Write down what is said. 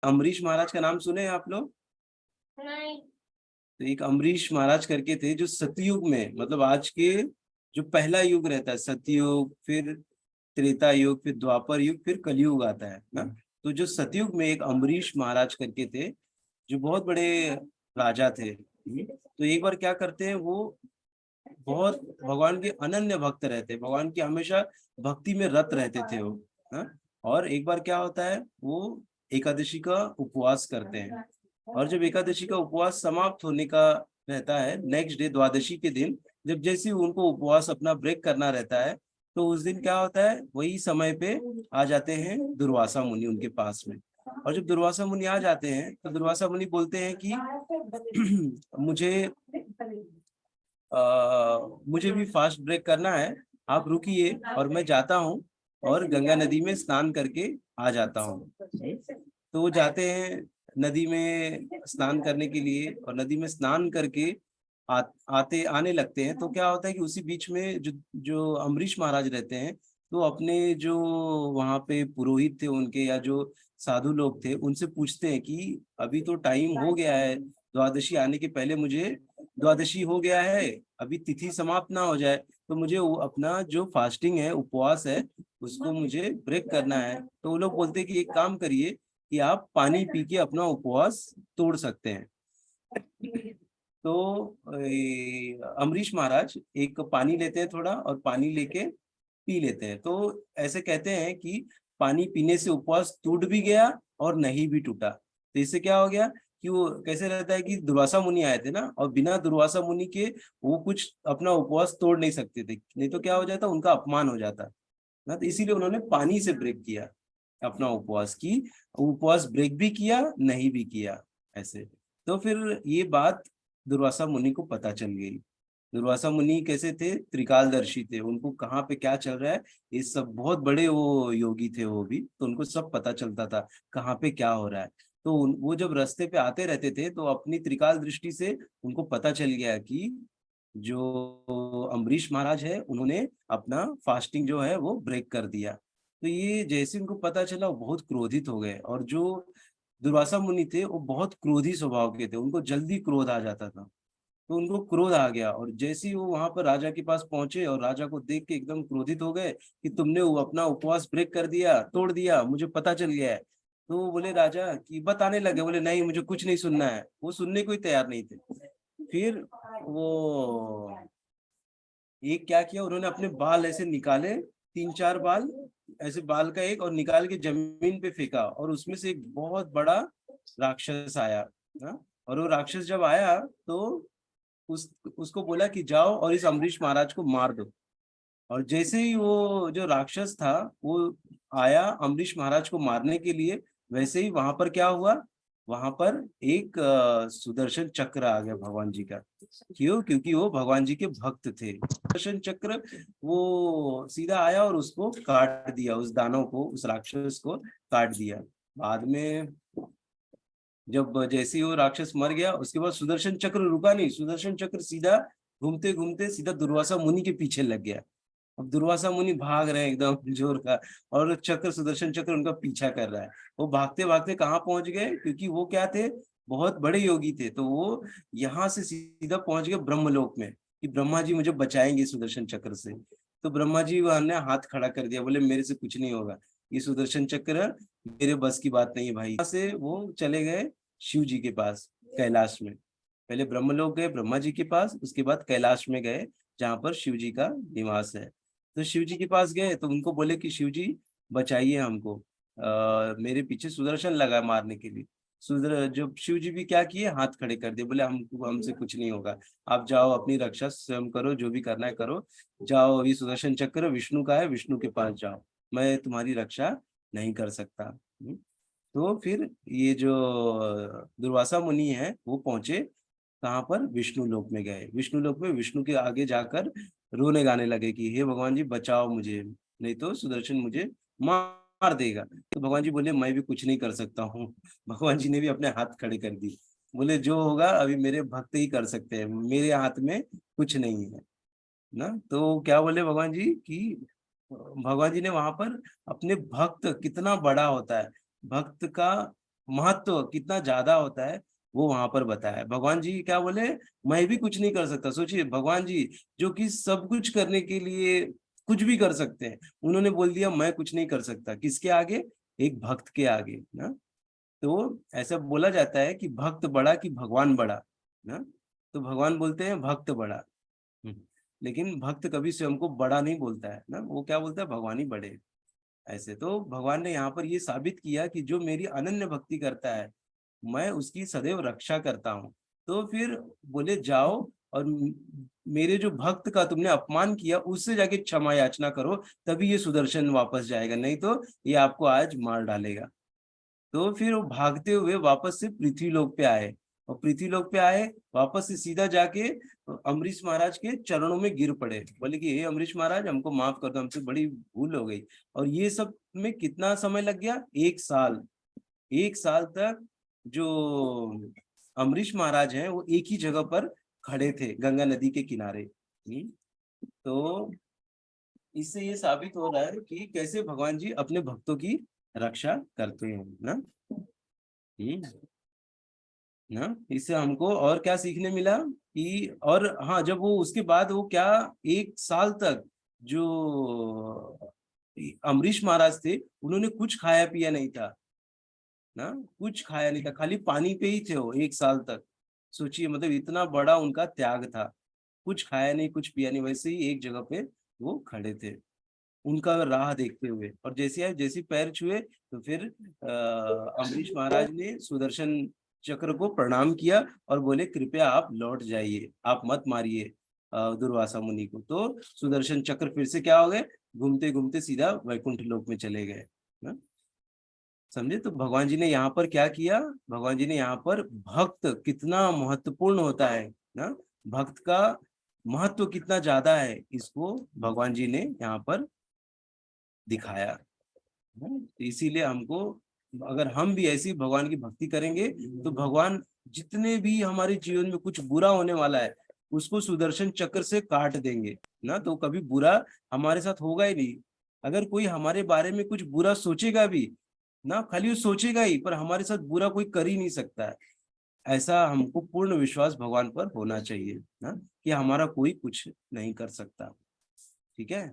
अम्बरीश महाराज का नाम सुने हैं आप लोग? नहीं। तो एक अम्बरीश महाराज करके थे जो सतयुग में, मतलब आज के जो पहला युग रहता है, सतयुग, फिर त्रेता युग, फिर द्वापर युग, फिर कलयुग आता है ना। तो जो सतयुग में एक अम्बरीश महाराज करके थे जो बहुत बड़े राजा थे। तो एक बार क्या करते हैं, वो बहुत भगवान के अनन्य भक्त रहते, भगवान की हमेशा भक्ति में रत रहते थे वो। हाँ? और एक बार क्या होता है, वो एकादशी का उपवास करते हैं। और जब एकादशी का उपवास समाप्त होने का रहता है, नेक्स्ट डे द्वादशी के दिन, जब जैसे ही उनको उपवास अपना ब्रेक करना रहता है, तो उस दिन क्या होता है, वही समय पे आ जाते हैं दुर्वासा मुनि उनके पास में। और जब दुर्वासा मुनि आ जाते हैं तो दुर्वासा मुनि बोलते हैं कि मुझे मुझे भी फास्ट ब्रेक करना है, आप रुकिए और मैं जाता हूँ और गंगा नदी में स्नान करके आ जाता हूँ। तो वो जाते हैं नदी में स्नान करने के लिए, और नदी में स्नान करके आते आने लगते हैं। तो क्या होता है कि उसी बीच में जो जो अम्बरीश महाराज रहते हैं, तो अपने जो वहाँ पे पुरोहित थे उनके, या जो साधु लोग थे, उनसे पूछते हैं कि अभी तो टाइम हो गया है, द्वादशी आने के पहले मुझे, द्वादशी हो गया है, अभी तिथि समाप्त ना हो जाए, तो मुझे वो अपना जो फास्टिंग है, उपवास है, उसको मुझे ब्रेक करना है। तो वो लोग बोलते हैं कि एक काम करिए कि आप पानी पी के अपना उपवास तोड़ सकते हैं। तो अम्बरीश महाराज एक पानी लेते हैं थोड़ा, और पानी लेके पी लेते हैं। तो ऐसे कहते हैं कि पानी पीने से उपवास टूट भी गया और नहीं भी टूटा। तो इससे क्या हो गया कि वो कैसे रहता है कि दुर्वासा मुनि आए थे ना, और बिना दुर्वासा मुनि के वो कुछ अपना उपवास तोड़ नहीं सकते थे, नहीं तो क्या हो जाता, उनका अपमान हो जाता ना। तो इसीलिए उन्होंने पानी से ब्रेक किया अपना उपवास, की उपवास ब्रेक भी किया, नहीं भी किया, ऐसे। तो फिर ये बात दुर्वासा मुनि को पता चल गई। दुर्वासा मुनि कैसे थे, त्रिकालदर्शी थे, उनको कहाँ पे क्या चल रहा है, ये सब, बहुत बड़े वो योगी थे वो भी, तो उनको सब पता चलता था कहाँ पे क्या हो रहा है। तो वो जब रास्ते पे आते रहते थे तो अपनी त्रिकाल दृष्टि से उनको पता चल गया कि जो अम्बरीश महाराज है उन्होंने अपना फास्टिंग जो है वो ब्रेक कर दिया। तो ये जैसे उनको पता चला, वो बहुत क्रोधित हो गए। और जो दुर्वासा मुनि थे वो बहुत क्रोधी स्वभाव के थे, उनको जल्दी क्रोध आ जाता था। तो उनको क्रोध आ गया, और जैसे ही वो वहां पर राजा के पास पहुंचे और राजा को देख के एकदम क्रोधित हो गए कि तुमने वो अपना उपवास ब्रेक कर दिया, तोड़ दिया, मुझे पता चल गया है। तो वो बोले राजा कि बताने लगे, बोले नहीं मुझे कुछ नहीं सुनना है, वो सुनने को ही तैयार नहीं थे। फिर वो एक क्या किया, उन्होंने अपने बाल ऐसे निकाले, तीन चार बाल, ऐसे बाल का एक, और निकाल के जमीन पे फेंका, और उसमें से एक बहुत बड़ा राक्षस आया ना। और वो राक्षस जब आया तो उसको बोला कि जाओ और इस अम्बरीश महाराज को मार दो। और जैसे ही वो जो राक्षस था वो आया अम्बरीश महाराज को मारने के लिए, वैसे ही वहां पर क्या हुआ, वहां पर एक सुदर्शन चक्र आ गया भगवान जी का। क्यों? क्योंकि वो भगवान जी के भक्त थे। सुदर्शन चक्र वो सीधा आया और उसको काट दिया, उस दानव को, उस राक्षस को काट दिया। बाद में जब जैसे ही वो राक्षस मर गया, उसके बाद सुदर्शन चक्र रुका नहीं, सुदर्शन चक्र सीधा घूमते घूमते सीधा दुर्वासा मुनि के पीछे लग गया। अब दुर्वासा मुनि भाग रहे हैं एकदम जोर का, और चक्र, सुदर्शन चक्र उनका पीछा कर रहा है। वो भागते भागते कहाँ पहुंच गए, क्योंकि वो क्या थे, बहुत बड़े योगी थे, तो वो यहाँ से सीधा पहुंच गए ब्रह्मलोक में, कि ब्रह्मा जी मुझे बचाएंगे सुदर्शन चक्र से। तो ब्रह्मा जी वहां ने हाथ खड़ा कर दिया, बोले मेरे से कुछ नहीं होगा, ये सुदर्शन चक्र मेरे बस की बात नहीं है भाई। यहाँ से वो चले गए शिव जी के पास, कैलाश में। पहले ब्रह्मलोक गए ब्रह्मा जी के पास, उसके बाद कैलाश में गए जहाँ पर शिव जी का निवास है। तो शिव जी के पास गए तो उनको बोले कि शिव जी बचाइए हमको, मेरे पीछे सुदर्शन लगा मारने के लिए। सुदर जब शिव जी भी क्या किए, हाथ खड़े कर दिए, बोले हमको, हमसे कुछ नहीं होगा, आप जाओ अपनी रक्षा स्वयं करो, जो भी करना है करो, जाओ, अभी सुदर्शन चक्र विष्णु का है, विष्णु के पास जाओ, मैं तुम्हारी रक्षा नहीं कर सकता। तो फिर ये जो दुर्वासा मुनि है वो पहुंचे कहाँ पर, विष्णु लोक में गए। विष्णु लोक में विष्णु के आगे जाकर रोने गाने लगे कि हे भगवान जी बचाओ मुझे, नहीं तो सुदर्शन मुझे मार देगा। तो भगवान जी बोले मैं भी कुछ नहीं कर सकता हूँ। भगवान जी ने भी अपने हाथ खड़े कर दिए, बोले जो होगा अभी मेरे भक्त ही कर सकते हैं, मेरे हाथ में कुछ नहीं है ना। तो क्या बोले भगवान जी कि भगवान जी ने वहां पर अपने भक्त, कितना बड़ा होता है भक्त का, महत्व कितना ज्यादा होता है वो वहां पर बताया। भगवान जी क्या बोले, मैं भी कुछ नहीं कर सकता। सोचिए भगवान जी जो कि सब कुछ करने के लिए कुछ भी कर सकते हैं, उन्होंने बोल दिया मैं कुछ नहीं कर सकता। किसके आगे? एक भक्त के आगे ना। तो ऐसा बोला जाता है कि भक्त बड़ा कि भगवान बड़ा ना। तो भगवान बोलते हैं भक्त बड़ा। हम्म, लेकिन भक्त कभी स्वयं को बड़ा नहीं बोलता है ना, वो क्या बोलता है, भगवान ही बड़े। ऐसे तो भगवान ने यहाँ पर ये साबित किया कि जो मेरी अनन्य भक्ति करता है मैं उसकी सदैव रक्षा करता हूँ। तो फिर बोले जाओ और मेरे जो भक्त का तुमने अपमान किया उससे जाके क्षमा याचना करो, तभी ये सुदर्शन वापस जाएगा, नहीं तो ये आपको आज मार डालेगा। तो फिर वो भागते हुए वापस से पृथ्वीलोक पे आए, और पृथ्वीलोक पे आए वापस से सीधा जाके अम्बरीश महाराज के चरणों में गिर पड़े। बोले कि हे अम्बरीश महाराज हमको माफ कर दो, हमसे बड़ी भूल हो गई। और ये सब में कितना समय लग गया, 1 साल। 1 साल तक जो अम्बरीश महाराज हैं वो एक ही जगह पर खड़े थे गंगा नदी के किनारे। तो इससे ये साबित हो रहा है कि कैसे भगवान जी अपने भक्तों की रक्षा करते हैं ना। हम्म, ना इससे हमको और क्या सीखने मिला कि, और हाँ जब वो उसके बाद वो क्या 1 साल तक जो अम्बरीश महाराज थे उन्होंने कुछ खाया पिया नहीं था ना, कुछ खाया नहीं था, खाली पानी पे ही थे वो 1 साल तक। सोचिए मतलब इतना बड़ा उनका त्याग था। कुछ खाया नहीं कुछ पिया नहीं, वैसे ही एक जगह पे वो खड़े थे उनका राह देखते हुए। और जैसे पैर छुए तो फिर अम्बरीश महाराज ने सुदर्शन चक्र को प्रणाम किया और बोले कृपया आप लौट जाइए, आप मत मारिए दुर्वासा मुनि को। तो सुदर्शन चक्र फिर से क्या हो गए, घूमते घूमते सीधा वैकुंठ लोक में चले गए ना। समझे? तो भगवान जी ने यहाँ पर क्या किया, भगवान जी ने यहाँ पर भक्त कितना महत्वपूर्ण होता है ना, भक्त का महत्व कितना ज्यादा है, इसको भगवान जी ने यहाँ पर दिखाया। तो इसीलिए हमको, अगर हम भी ऐसी भगवान की भक्ति करेंगे तो भगवान जितने भी हमारे जीवन में कुछ बुरा होने वाला है उसको सुदर्शन चक्र से काट देंगे ना, तो कभी बुरा हमारे साथ होगा ही नहीं। अगर कोई हमारे बारे में कुछ बुरा सोचेगा भी ना, खाली वो सोचेगा ही, पर हमारे साथ बुरा कोई कर ही नहीं सकता है। ऐसा हमको पूर्ण विश्वास भगवान पर होना चाहिए ना, कि हमारा कोई कुछ नहीं कर सकता। ठीक है।